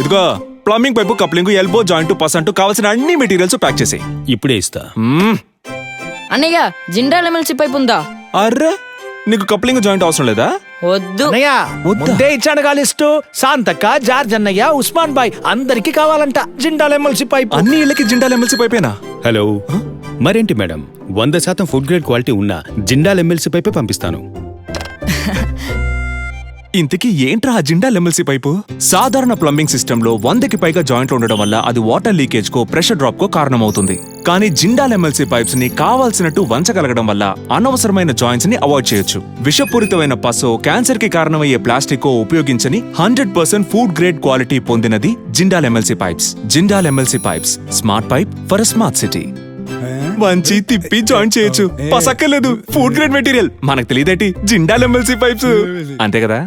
ఇదిగో plumbing pipe, coupling, elbow joint, పసంటు కావాల్సిన అన్ని మెటీరియల్స్ ప్యాక్ చేసేయ్. ఇప్పుడే ఇస్తా. అన్నయ్య జిండాల్ ఎమ్మెల్సీ పైపు ఉందా? అర్రే, నీకు కప్లింగ్ జాయింట్ అవసరం లేదా? వద్దు. అన్నయ్య ముందే ఇచ్చాడుగా లిస్టు. శాంతక్క, జార్జ్ అన్నయ్య, ఉస్మాన్ బాయ్ అందరికి కావాలంట జిండాల్ ఎమ్మెల్సీ పైపు. అన్ని ఇళ్ళకి జిండాల్ ఎమ్మెల్సీ పైపేనా? హలో, మరేంటి మేడం, 100% ఫుడ్ గ్రేడ్ క్వాలిటీ ఉన్న జిండాల్ ఎమ్మెల్సీ పైపే పంపిస్తాను. ఇంతకీ ఏంట్రా ఆ జిండాల్ ఎమ్మెల్సీ పైపు? సాధారణ ప్లంబింగ్ సిస్టమ్ లో 100కి పైగా జాయింట్లు ఉండడం వల్ల అది వాటర్ లీకేజ్ కో, ప్రెషర్ డ్రాప్ కో కారణమవుతుంది. కానీ జిండాల్ ఎమ్మెల్సీ పైప్స్ ని కావాల్సినట్టు వంచగలగడం వల్ల అనవసరమైన జాయింట్స్ ని అవాయిడ్ చేయొచ్చు. విషపూరితమైన పసో, క్యాన్సర్ కి కారణమయ్యే ప్లాస్టిక్ ఉపయోగించని 100% ఫుడ్ గ్రేడ్ క్వాలిటీ పొందినది Jindal MLC pipes. Jindal MLC pipes, smart pipe for smart city. వంచి తిప్పి జాయింట్ చేయొచ్చు, పసక్కర్లేదు. Food grade material. మనకు తెలియదేటి జిండాల్ ఎమ్మెల్సీ పైప్స్, అంతే కదా?